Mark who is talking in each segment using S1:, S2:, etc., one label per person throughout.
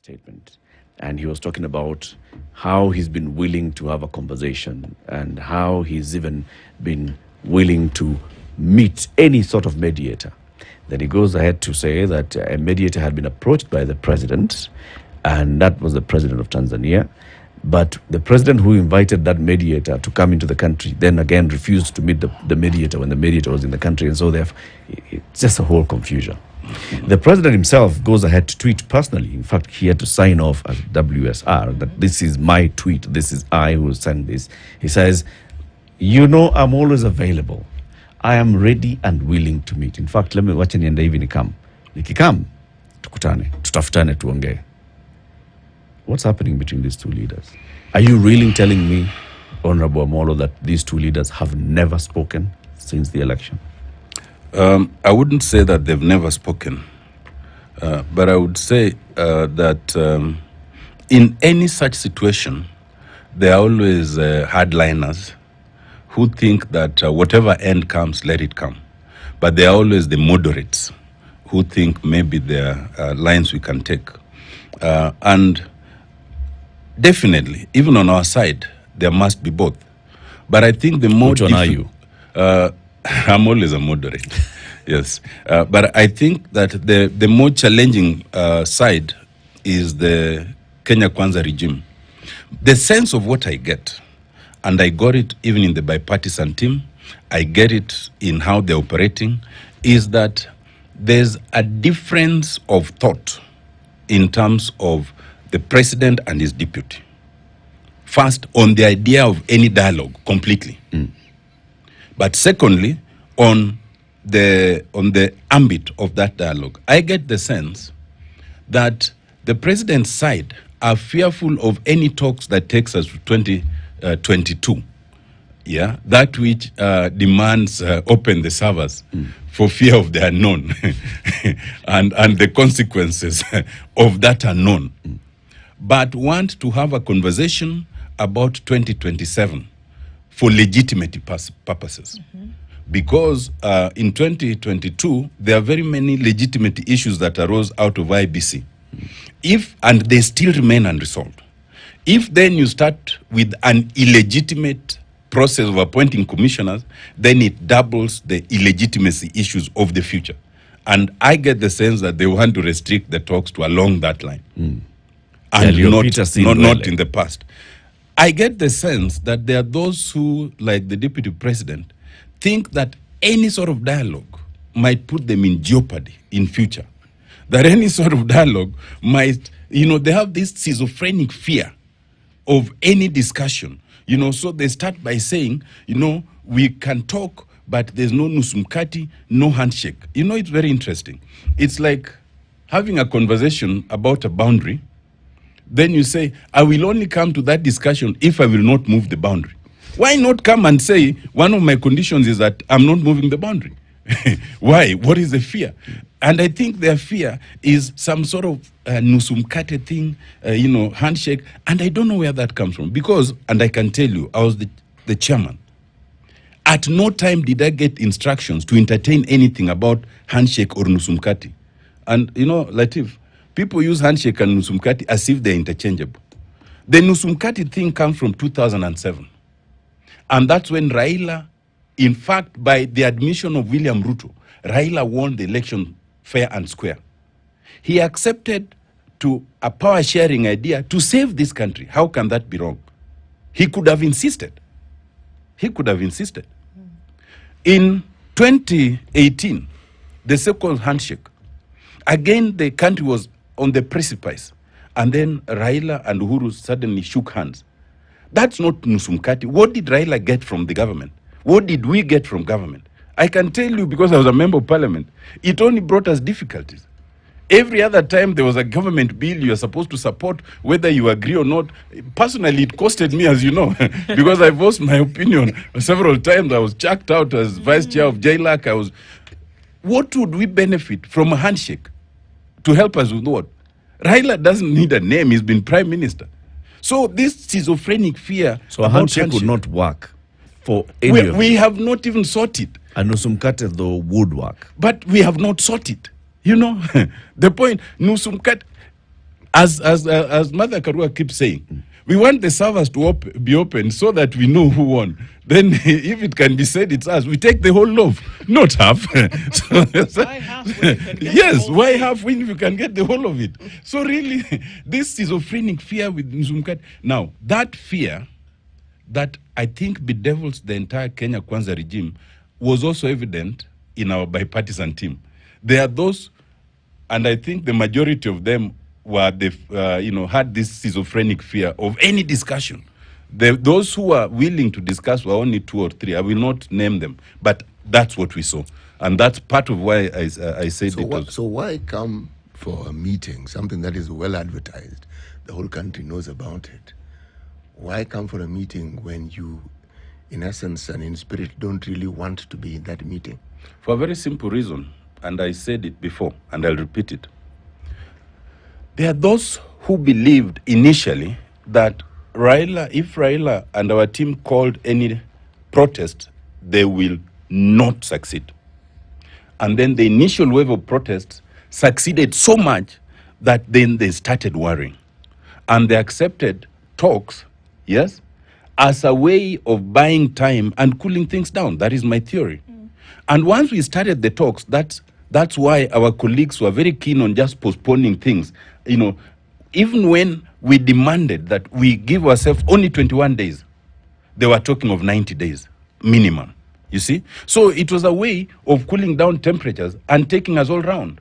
S1: statement. And he was talking about how he's been willing to have a conversation and how he's even been willing to meet any sort of mediator. Then he goes ahead to say that a mediator had been approached by the president, and that was the president of Tanzania. But the president who invited that mediator to come into the country then again refused to meet the mediator when the mediator was in the country. And so therefore, it's just a whole confusion. The president himself goes ahead to tweet personally. In fact, he had to sign off as WSR that this is my tweet. This is I who sent this. He says, you know, I'm always available. I am ready and willing to meet. In fact, let me watch niende hivi nikam. Nikikam, tukutane, tutafutane tuongee. What's happening between these two leaders? Are you really telling me, Honorable Amollo, that these two leaders have never spoken since the election?
S2: I wouldn't say that they've never spoken, but I would say that in any such situation, there are always hardliners who think that whatever end comes, let it come. But there are always the moderates who think maybe there are lines we can take. And definitely, even on our side, there must be both. But I think the more...
S1: Which one are you?
S2: I'm always a moderate, yes. But I think that the more challenging side is the Kenya Kwanza regime. The sense of what I get, and I got it even in the bipartisan team, I get it in how they're operating, is that there's a difference of thought in terms of the president and his deputy. First, on the idea of any dialogue completely. But secondly, on the ambit of that dialogue, I get the sense that the president's side are fearful of any talks that takes us to 2022. Yeah, that which demands open the servers for fear of the unknown and the consequences of that unknown. But want to have a conversation about 2027 for legitimate purposes. Because in 2022, there are very many legitimate issues that arose out of IBC. And they still remain unresolved. If then you start with an illegitimate process of appointing commissioners, then it doubles the illegitimacy issues of the future. And I get the sense that they want to restrict the talks to along that line. And not in the past. I get the sense that there are those who, like the deputy president, think that any sort of dialogue might put them in jeopardy in future. That any sort of dialogue might, they have this schizophrenic fear of any discussion. So they start by saying, we can talk, but there's no nusumkati, no handshake. It's very interesting. It's like having a conversation about a boundary. Then you say, I will only come to that discussion if I will not move the boundary. Why not come and say, one of my conditions is that I'm not moving the boundary? Why? What is the fear? And I think their fear is some sort of nusumkate thing, handshake. And I don't know where that comes from. Because, and I can tell you, I was the chairman. At no time did I get instructions to entertain anything about handshake or nusumkati. And, Latif, people use handshake and nusumkati as if they're interchangeable. The nusumkati thing comes from 2007. And that's when Raila, in fact, by the admission of William Ruto, Raila won the election fair and square. He accepted to a power-sharing idea to save this country. How can that be wrong? He could have insisted. In 2018, the second handshake, again, the country was on the precipice. And then Raila and Uhuru suddenly shook hands. That's not nusumkati. What did Raila get from the government? What did we get from government? I can tell you, because I was a member of parliament, it only brought us difficulties. Every other time there was a government bill you are supposed to support, whether you agree or not. Personally, it costed me, as you know, because I voiced my opinion several times. I was chucked out as vice chair of JLAC. What would we benefit from a handshake to help us with what? Raila doesn't need a name. He's been prime minister. So this schizophrenic fear...
S1: So a handshake would not work for any of
S2: we have not even sought it.
S1: And nusumkate, though, would work.
S2: But we have not sought it. The point, nusumkate... As Mother Karua keeps saying, we want the servers to be open so that we know who won. Then, if it can be said it's us, we take the whole loaf, not half.
S3: Why half when you can get the
S2: Yes,
S3: whole
S2: why
S3: thing?
S2: half when you can get the whole of it? So really, this schizophrenic fear with Nzumkat. Now, that fear that I think bedevils the entire Kenya Kwanza regime was also evident in our bipartisan team. There are those, and I think the majority of them were had this schizophrenic fear of any discussion. Those who are willing to discuss were only 2 or 3. I will not name them, but that's what we saw, and that's part of why I said it.
S4: So why come for a meeting, something that is well advertised, the whole country knows about it? Why come for a meeting when you, in essence and in spirit, don't really want to be in that meeting?
S2: For a very simple reason, and I said it before, and I'll repeat it. There are those who believed initially that if Raila and our team called any protest, they will not succeed. And then the initial wave of protests succeeded so much that then they started worrying. And they accepted talks, yes, as a way of buying time and cooling things down. That is my theory. And once we started the talks, that's why our colleagues were very keen on just postponing things. Even when we demanded that we give ourselves only 21 days, they were talking of 90 days minimum. You see? So it was a way of cooling down temperatures and taking us all round,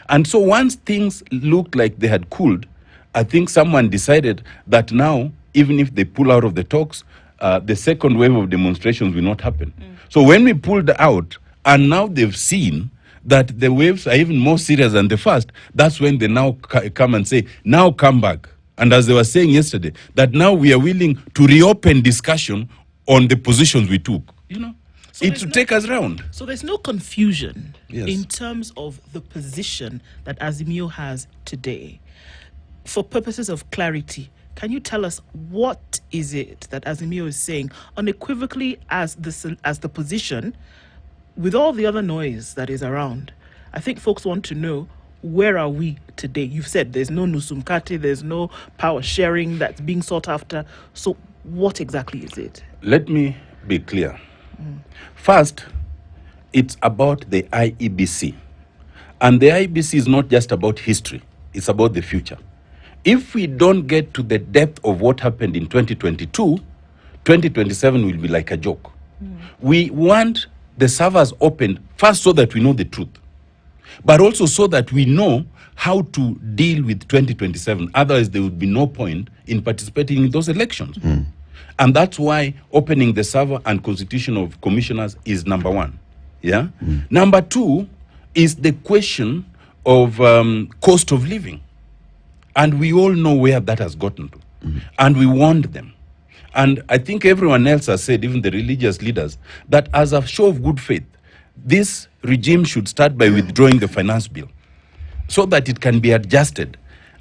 S2: And so once things looked like they had cooled, I think someone decided that now, even if they pull out of the talks, the second wave of demonstrations will not happen. So when we pulled out, and now they've seen that the waves are even more serious than the first, that's when they now come and say, now come back. And as they were saying yesterday, that now we are willing to reopen discussion on the positions we took.
S3: So
S2: it to take us round.
S3: So there's no confusion
S2: Yes.
S3: in terms of the position that Azimio has today. For purposes of clarity, can you tell us what is it that Azimio is saying unequivocally as the position, with all the other noise that is around? I think folks want to know, where are we today? You've said there's no Nusumkati, there's no power sharing that's being sought after. So what exactly is it?
S2: Let me be clear. First, it's about the IEBC. And the IEBC is not just about history, it's about the future. If we don't get to the depth of what happened in 2022, 2027 will be like a joke. We want the servers opened first so that we know the truth, but also so that we know how to deal with 2027. Otherwise, there would be no point in participating in those elections. And that's why opening the server and constitution of commissioners is number one. Yeah. Number two is the question of cost of living. And we all know where that has gotten to. And we warned them. And I think everyone else has said, even the religious leaders, that as a show of good faith, this regime should start by withdrawing the finance bill so that it can be adjusted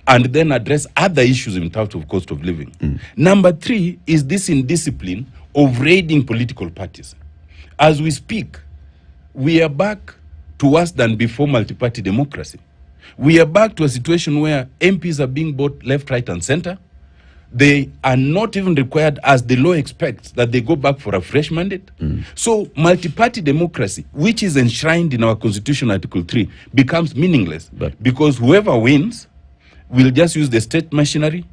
S2: and then address other issues in terms of cost of living. Number three is this indiscipline of raiding political parties. As we speak, we are back to worse than before multi-party democracy. We are back to a situation where MPs are being bought left, right, and center. They are not even required, as the law expects, that they go back for a fresh mandate. So multi-party democracy, which is enshrined in our Constitution, Article 3, becomes meaningless because whoever wins will just use the state machinery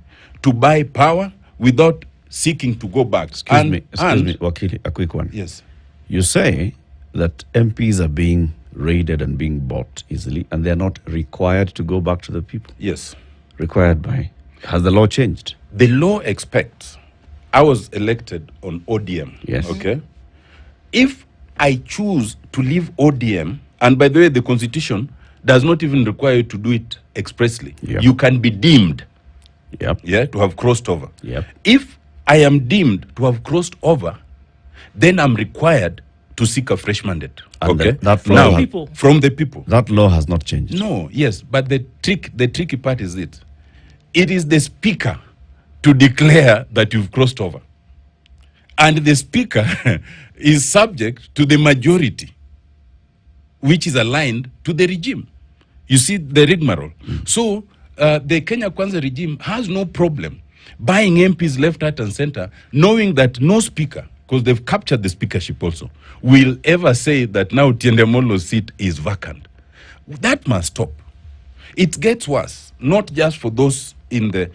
S2: to buy power without seeking to go back.
S1: Excuse me, Wakili, a quick one.
S2: Yes.
S1: You say that MPs are being raided and being bought easily, and they're not required to go back to the people.
S2: Yes.
S1: Required by? Has the law changed?
S2: The law expects. I was elected on ODM.
S1: Yes.
S2: Okay. If I choose to leave ODM, and by the way, the Constitution does not even require you to do it expressly.
S1: Yep.
S2: You can be deemed,
S1: Yep.
S2: to have crossed over.
S1: Yep.
S2: If I am deemed to have crossed over, then I'm required to seek a fresh mandate.
S1: And
S2: Okay.
S1: that law
S2: Now,
S1: has-
S3: people.
S2: from the people.
S1: That law has not changed.
S2: No, yes, but the tricky part is it. It is the speaker to declare that you've crossed over. And the speaker is subject to the majority, which is aligned to the regime. You see the rigmarole. So the Kenya Kwanza regime has no problem buying MPs left, right, and center, knowing that no speaker, because they've captured the speakership also, will ever say that now Otiende Amollo's seat is vacant. That must stop. It gets worse, not just for those in the,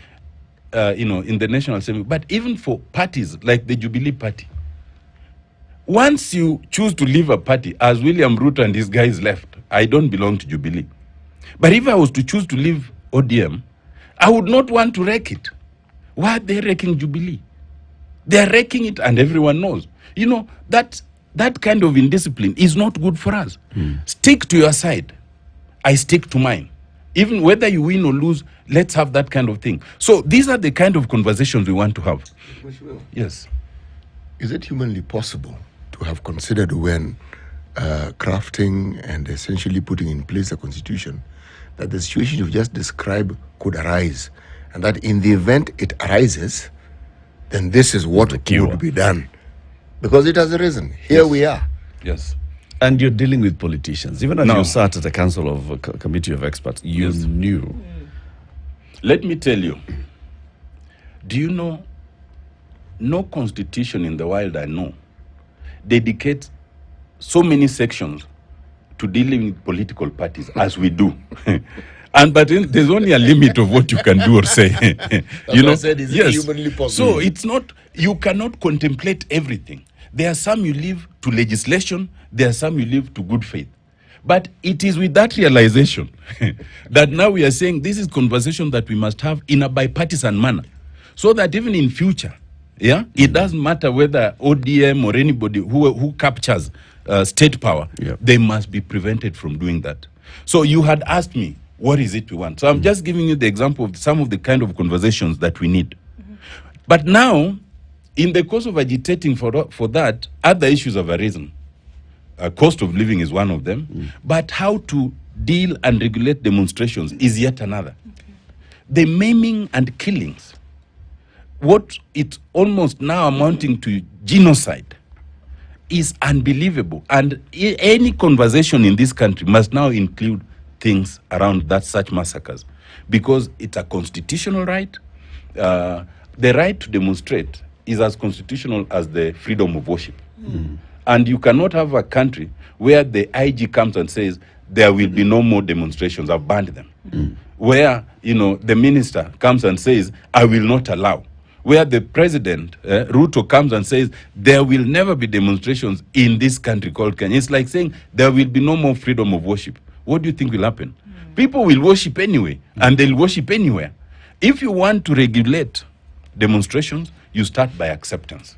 S2: in the National Assembly, but even for parties like the Jubilee Party. Once you choose to leave a party, as William Ruto and his guys left, I don't belong to Jubilee. But if I was to choose to leave ODM, I would not want to wreck it. Why are they wrecking Jubilee? They are wrecking it, and everyone knows. You know, that kind of indiscipline is not good for us. Stick to your side. I stick to mine. Even whether you win or lose, let's have that kind of thing. So these are the kind of conversations we want to have. Yes.
S4: Is it humanly possible to have considered when crafting and essentially putting in place a constitution that the situation you've just described could arise, and that in the event it arises, then this is what would be done? Because it has arisen. Here we are.
S2: Yes.
S1: And you're dealing with politicians. Even as you sat at a council of a committee of experts, you knew.
S2: Let me tell you, do you know, no constitution in the world I know dedicates so many sections to dealing with political parties as we do. There's only a limit of what you can do or say. You know,
S4: yes. Humanly possible.
S2: So it's not, you cannot contemplate everything. There are some you leave to legislation, there are some you leave to good faith. But it is with that realization that now we are saying this is conversation that we must have in a bipartisan manner, so that even in future, it doesn't matter whether ODM or anybody who captures state power, they must be prevented from doing that. So you had asked me, what is it we want? So I'm just giving you the example of some of the kind of conversations that we need. But now, in the course of agitating for that, other issues have arisen. Cost of living is one of them, but how to deal and regulate demonstrations is yet another. The maiming and killings, what it's almost now amounting to genocide, is unbelievable. And any conversation in this country must now include things around that, such massacres, because it's a constitutional right. The right to demonstrate is as constitutional as the freedom of worship. And you cannot have a country where the IG comes and says there will be no more demonstrations, I've banned them. Where, the minister comes and says, I will not allow. Where the president, Ruto, comes and says there will never be demonstrations in this country called Kenya. It's like saying there will be no more freedom of worship. What do you think will happen? People will worship anyway, and they'll worship anywhere. If you want to regulate demonstrations, you start by acceptance.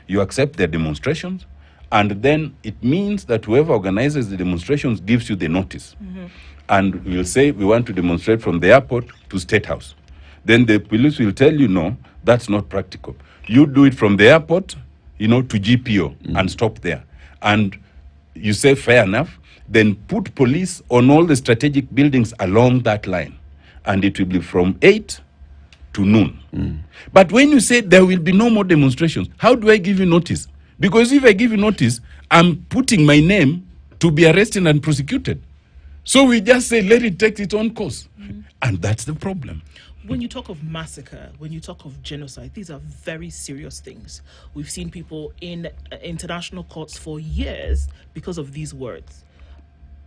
S2: You accept their demonstrations, and then it means that whoever organizes the demonstrations gives you the notice. And we'll say we want to demonstrate from the airport to State House. Then the police will tell you, no, that's not practical. You do it from the airport, to GPO and stop there. And you say, fair enough, then put police on all the strategic buildings along that line. And it will be from 8 to noon. But when you say there will be no more demonstrations, how do I give you notice? Because if I give you notice, I'm putting my name to be arrested and prosecuted. So we just say, let it take its own course. And that's the problem.
S3: When you talk of massacre, when you talk of genocide, these are very serious things. We've seen people in international courts for years because of these words.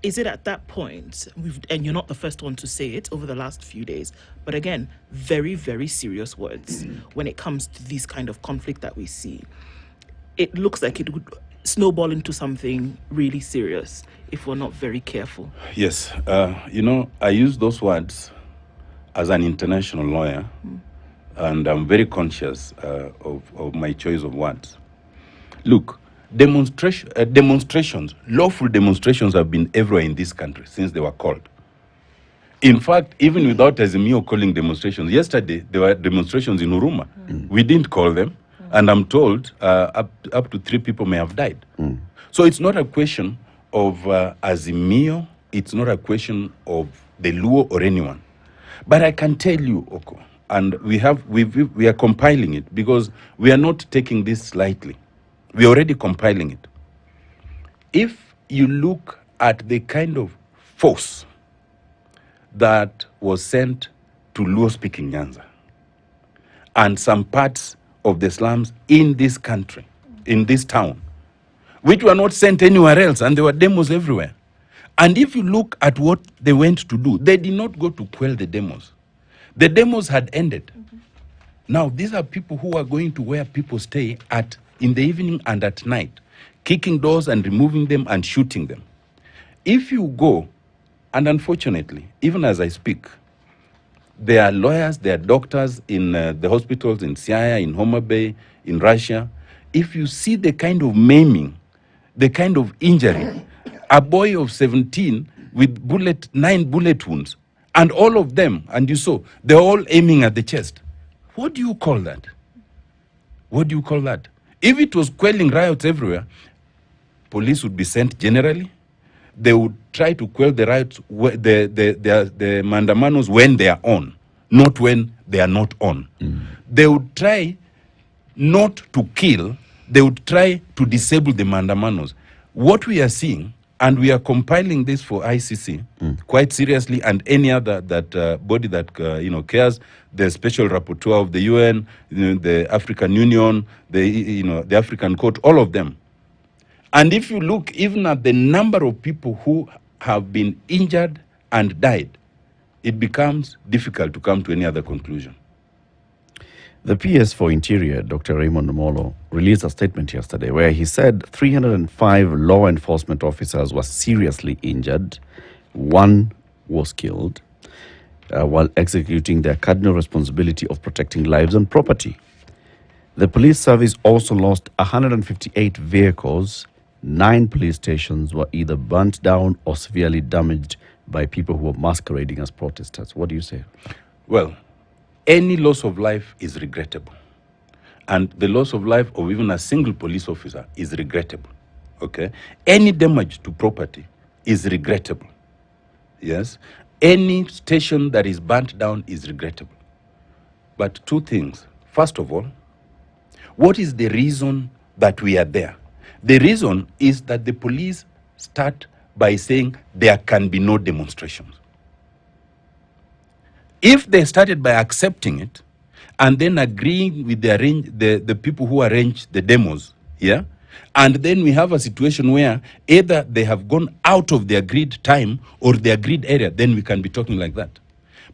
S3: Is it at that point, and you're not the first one to say it over the last few days, but again, very, very serious words when it comes to this kind of conflict that we see. It looks like it would snowball into something really serious if we're not very careful.
S2: Yes. I use those words as an international lawyer, and I'm very conscious of my choice of words. Look, demonstrations, lawful demonstrations have been everywhere in this country since they were called. In fact, even without Azimio calling demonstrations, yesterday there were demonstrations in Huruma. We didn't call them, and I'm told up to 3 people may have died. So it's not a question of Azimio, it's not a question of the Luo or anyone. But I can tell you, Oko, and we are compiling it because we are not taking this lightly. We are already compiling it. If you look at the kind of force that was sent to Luo-speaking Nyanza and some parts of the slums in this country, in this town, which were not sent anywhere else, and there were demos everywhere. And if you look at what they went to do, they did not go to quell the demos. The demos had ended. Now, these are people who are going to where people stay at in the evening and at night, kicking doors and removing them and shooting them. If you go, and unfortunately, even as I speak, there are lawyers, there are doctors in the hospitals in Siaya, in Homa Bay, in Russia. If you see the kind of maiming, the kind of injury, a boy of 17 with 9 bullet wounds, and all of them, and you saw, they're all aiming at the chest. What do you call that? What do you call that? If it was quelling riots everywhere, police would be sent generally. They would try to quell the riots, the mandamanos when they are on, not when they are not on. They would try not to kill, they would try to disable the mandamanos. What we are seeing, and we are compiling this for ICC quite seriously, and any other body that cares, the Special Rapporteur of the UN, the African Union, the African Court, all of them. And if you look even at the number of people who have been injured and died, it becomes difficult to come to any other conclusion.
S1: The PS for Interior, Dr. Otiende Amollo, released a statement yesterday where he said 305 law enforcement officers were seriously injured, 1 was killed, while executing their cardinal responsibility of protecting lives and property. The police service also lost 158 vehicles. 9 police stations were either burnt down or severely damaged by people who were masquerading as protesters. What do you say?
S2: Well, any loss of life is regrettable. And the loss of life of even a single police officer is regrettable. Okay? Any damage to property is regrettable. Yes? Any station that is burnt down is regrettable. But 2 things. First of all, what is the reason that we are there? The reason is that the police start by saying there can be no demonstrations. If they started by accepting it and then agreeing with the people who arrange the demos, yeah, and then we have a situation where either they have gone out of the agreed time or the agreed area, then we can be talking like that.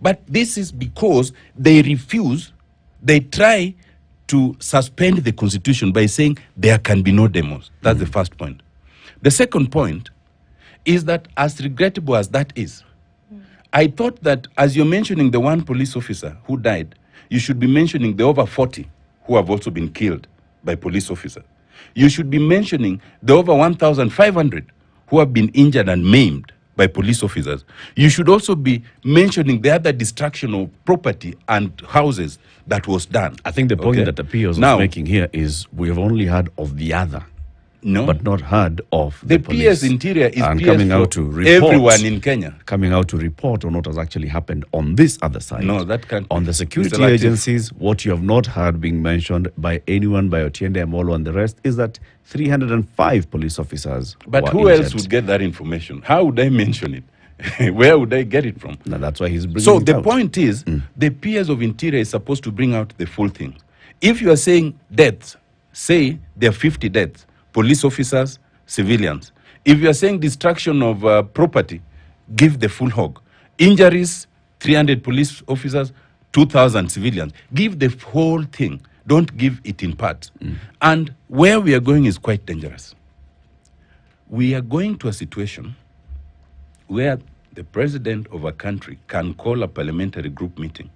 S2: But this is because they refuse, they try to suspend the constitution by saying there can be no demos. That's the first point. The second point is that as regrettable as that is, I thought that as you're mentioning the 1 police officer who died, you should be mentioning the over 40 who have also been killed by police officers. You should be mentioning the over 1,500 who have been injured and maimed by police officers. You should also be mentioning the other destruction of property and houses that was done.
S1: I think the point that the PS is making here is we have only heard of the other, but not heard of the police.
S2: PS Interior is
S1: and
S2: PS
S1: coming out to report,
S2: everyone in Kenya.
S1: Coming out to report on what has actually happened on this other side.
S2: No, that can't.
S1: On the security agencies, what you have not heard being mentioned by anyone, by Otiende Amollo and the rest, is that 305 police officers
S2: But who
S1: injured.
S2: else would get that information? How would I mention it? Where would I get it from?
S1: No, that's why he's bringing
S2: So
S1: it
S2: the
S1: out.
S2: point is, the PS of Interior is supposed to bring out the full thing. If you are saying deaths, say there are 50 deaths, police officers, civilians. If you are saying destruction of property, give the full hog. Injuries, 300 police officers, 2,000 civilians. Give the whole thing. Don't give it in parts. And where we are going is quite dangerous. We are going to a situation where the president of a country can call a parliamentary group meeting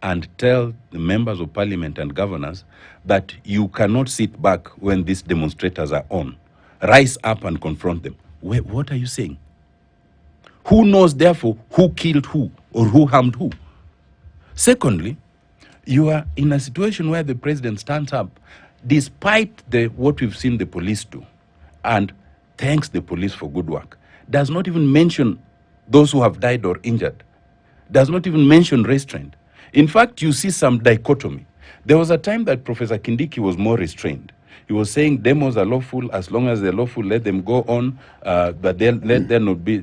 S2: and tell the members of parliament and governors that you cannot sit back when these demonstrators are on. Rise up and confront them. What are you saying? Who knows, therefore, who killed who or who harmed who? Secondly, you are in a situation where the president stands up, despite what we've seen the police do, and thanks the police for good work, does not even mention those who have died or injured, does not even mention restraint. In fact, you see some dichotomy. There was a time that Professor Kindiki was more restrained. He was saying demos are lawful. As long as they're lawful, let them go on. But let there not be,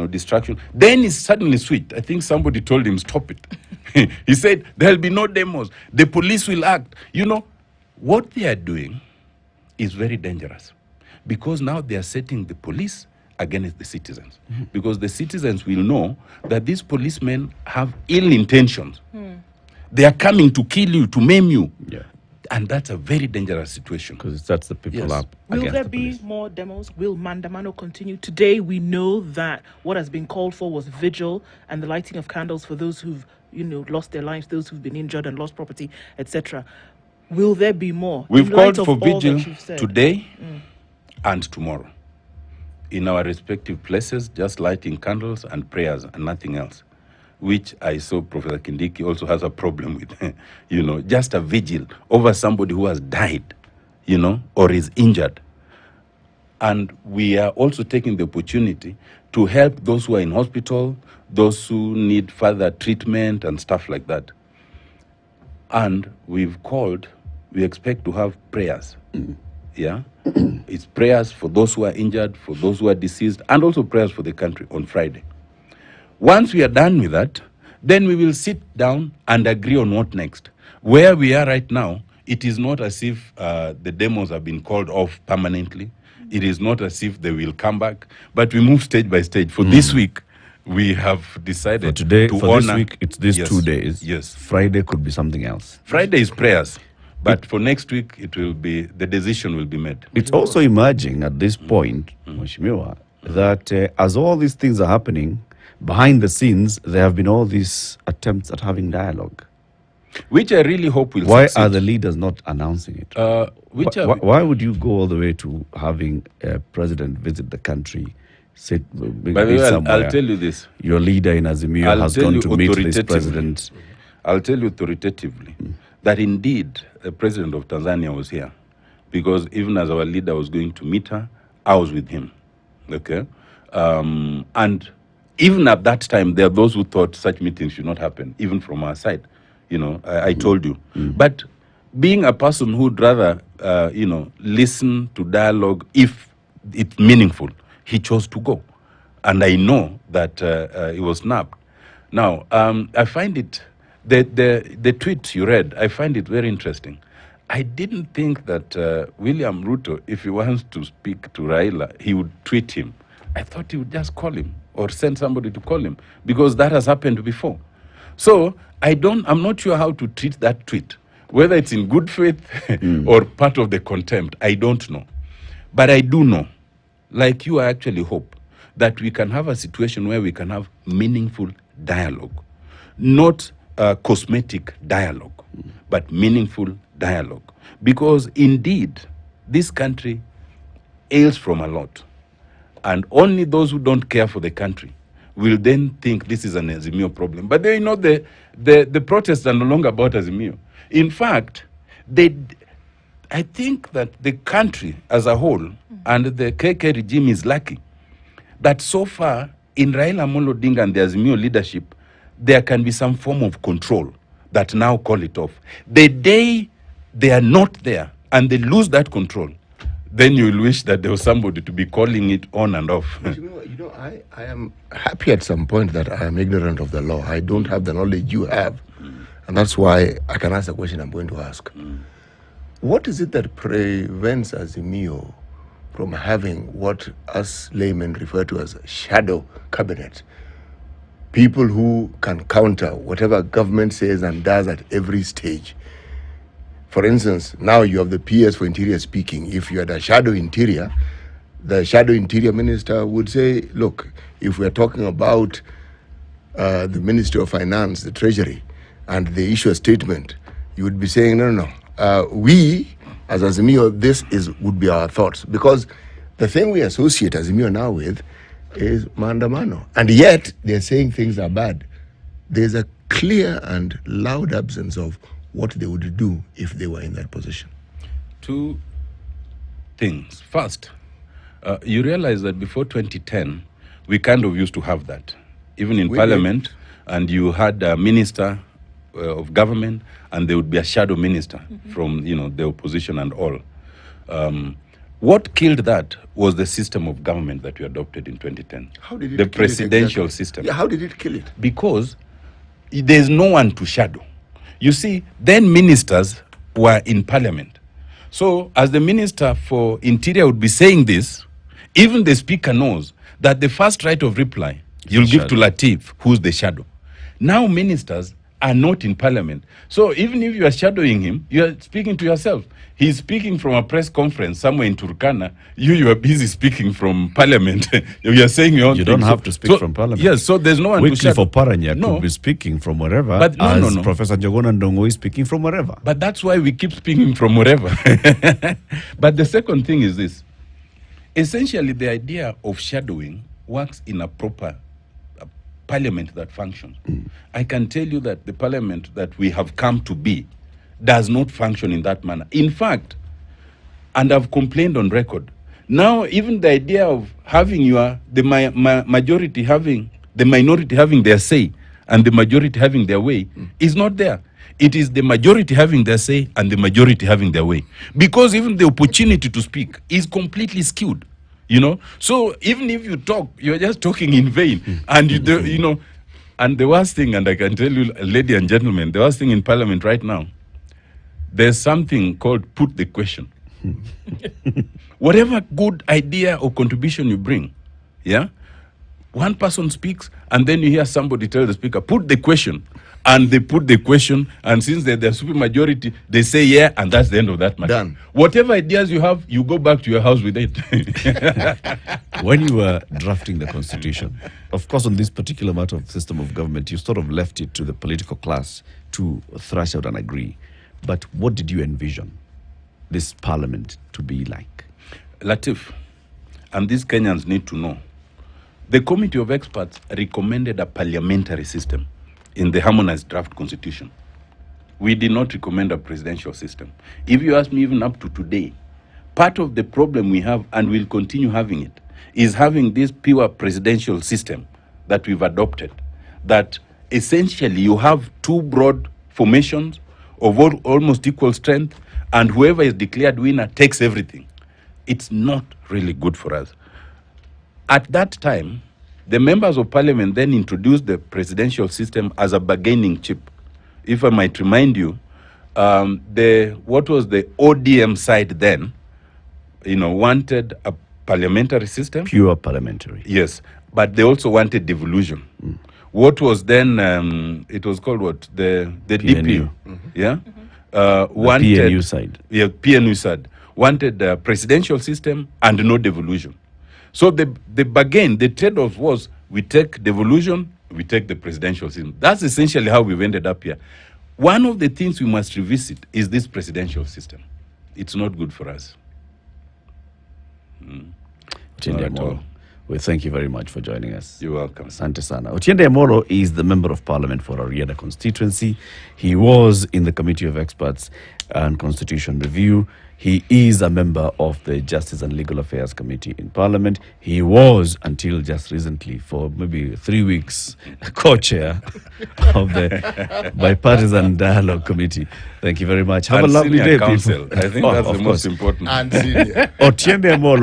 S2: distraction. Then he suddenly switched. I think somebody told him, stop it. He said, there'll be no demos. The police will act. You know, what they are doing is very dangerous, because now they are setting the police against the citizens. Because the citizens will know that these policemen have ill intentions. They are coming to kill you, to maim you.
S1: Yeah.
S2: And that's a very dangerous situation.
S1: Because it sets the people
S2: Yes.
S1: up.
S3: Will
S1: against
S3: there
S1: the
S3: be
S1: police.
S3: more demos? Will Mandamano continue? Today we know that what has been called for was vigil and the lighting of candles for those who've lost their lives, those who've been injured and lost property, etc. Will there be more?
S2: We've
S3: In light
S2: called
S3: of
S2: for
S3: all
S2: vigil
S3: that you've said?
S2: today and tomorrow in our respective places, just lighting candles and prayers and nothing else, which I saw Professor Kindiki also has a problem with. Just a vigil over somebody who has died, or is injured. And we are also taking the opportunity to help those who are in hospital, those who need further treatment and stuff like that. And we expect to have prayers. Yeah? It's prayers for those who are injured, for those who are deceased, and also prayers for the country on Friday. Once we are done with that, then we will sit down and agree on what next. Where we are right now, it is not as if the demos have been called off permanently. It is not as if they will come back, but we move stage by stage. For this week, we have decided
S1: For today,
S2: to
S1: for
S2: honor.
S1: this week, it's these
S2: Yes,
S1: 2 days.
S2: Yes.
S1: Friday could be something else.
S2: Friday is prayers, but for next week, it will be, the decision will be made.
S1: It's also emerging at this point, Mheshimiwa, that as all these things are happening, behind the scenes, there have been all these attempts at having dialogue.
S2: Which I really hope will
S1: Why
S2: succeed.
S1: are the leaders not announcing it? Why would you go all the way to having a president visit the country, sit
S2: By the
S1: be
S2: way,
S1: somewhere?
S2: I'll tell you this.
S1: Your leader in Azimio
S2: I'll
S1: has
S2: tell
S1: gone
S2: you
S1: to meet this
S2: authoritatively.
S1: president.
S2: I'll tell you authoritatively that indeed the president of Tanzania was here, because even as our leader was going to meet her, I was with him. Okay? And even at that time, there are those who thought such meetings should not happen, even from our side. I told you. But being a person who'd rather, listen to dialogue if it's meaningful, he chose to go. And I know that he was snapped. Now, I find it, the tweet you read, I find it very interesting. I didn't think that William Ruto, if he wants to speak to Raila, he would tweet him. I thought he would just call him or send somebody to call him, because that has happened before. So I'm not sure how to treat that tweet, whether it's in good faith or part of the contempt. I don't know. But I do know, like you, I actually hope that we can have a situation where we can have meaningful dialogue, not cosmetic dialogue, but meaningful dialogue. Because indeed, this country ails from a lot. And only those who don't care for the country will then think this is an Azimio problem. But the protests are no longer about Azimio. In fact, I think that the country as a whole and the KK regime is lucky that so far in Raila Amollo Odinga and the Azimio leadership, there can be some form of control that now call it off. The day they are not there and they lose that control, then you will wish that there was somebody to be calling it on and off.
S4: I am happy at some point that I am ignorant of the law. I don't have the knowledge you have. And that's why I can ask the question I'm going to ask. What is it that prevents Azimio from having what us laymen refer to as a shadow cabinet? People who can counter whatever government says and does at every stage. For instance, now you have the PS for Interior speaking. If you had a shadow interior, the shadow interior minister would say, look, if we're talking about the Ministry of Finance, the Treasury, and they issue a statement, you would be saying, no. We, as Azimio, would be our thoughts. Because the thing we associate Azimio now with is Mandamano. And yet, they're saying things are bad. There's a clear and loud absence of what they would do if they were in that position.
S2: Two things. First, you realize that before 2010, we kind of used to have that. Even in Parliament, and you had a minister of government, and there would be a shadow minister from the opposition and all. What killed that was the system of government that we adopted in 2010.
S4: How did it
S2: the
S4: kill it
S2: presidential
S4: exactly?
S2: system.
S4: Yeah, how did it kill it?
S2: Because there's no one to shadow. You see, then ministers were in parliament. So as the minister for interior would be saying this, even the speaker knows that the first right of reply you'll give to Latif, who's the shadow. Now ministers are not in parliament. So even if you are shadowing him, you are speaking to yourself. He's speaking from a press conference somewhere in Turkana. You are busy speaking from parliament. You are saying your own
S1: You
S2: thing.
S1: don't have to speak from parliament.
S2: Yes, so there's no one to
S1: Wycliffe
S2: shadow.
S1: Oparanya
S2: No.
S1: could be speaking from wherever,
S2: But no,
S1: as
S2: no.
S1: Professor Njogona Ndongo is speaking from wherever.
S2: But that's why we keep speaking from wherever. But the second thing is this. Essentially, the idea of shadowing works in a proper parliament that functions. I can tell you that the parliament that we have come to be does not function in that manner. In fact, and I've complained on record, now even the idea of having majority having, the minority having their say and the majority having their way is not there. It is the majority having their say and the majority having their way. Because even the opportunity to speak is completely skewed. You know, so even if you talk, you're just talking in vain. And you know, and the worst thing, and I can tell you, ladies and gentlemen, the worst thing in parliament right now, there's something called put the question. Whatever good idea or contribution you bring, yeah, one person speaks, and then you hear somebody tell the speaker, put the question. And they put the question, and since they're the super majority, they say yeah, and that's the end of that matter.
S4: Done.
S2: Whatever ideas you have, you go back to your house with it.
S1: When you were drafting the constitution, of course, on this particular matter of system of government, you sort of left it to the political class to thrash out and agree. But what did you envision this parliament to be like?
S2: Latif, and these Kenyans need to know, the committee of experts recommended a parliamentary system in the harmonized draft constitution. We did not recommend a presidential system. If you ask me, even up to today, part of the problem we have, and we'll continue having it, is having this pure presidential system that we've adopted, that essentially you have two broad formations of almost equal strength, and whoever is declared winner takes everything. It's not really good for us. At that time, the members of parliament then introduced the presidential system as a bargaining chip. If I might remind you, what was the ODM side then, wanted a parliamentary system.
S1: Pure parliamentary.
S2: Yes, but they also wanted devolution. What was then, it was called what? The DP. Yeah? Wanted,
S1: PNU side.
S2: Yeah, PNU side. Wanted a presidential system and no devolution. So the bargain, the trade-off was, we take devolution, we take the presidential system. That's essentially how we've ended up here. One of the things we must revisit is this presidential system. It's not good for us.
S1: Otiende Amollo, we thank you very much for joining us.
S2: You're welcome.
S1: Asante sana. Otiende Amollo is the member of parliament for Ariada constituency. He was in the Committee of Experts and Constitution Review. He is a member of the Justice and Legal Affairs Committee in Parliament. He was, until just recently, for maybe 3 weeks, co-chair of the Bipartisan Dialogue Committee. Thank you very much. Have
S2: And
S1: a lovely
S2: senior
S1: day,
S2: counsel.
S1: people.
S2: I think that's the most
S1: course.
S2: important.
S4: And senior.
S1: Otiende Amollo.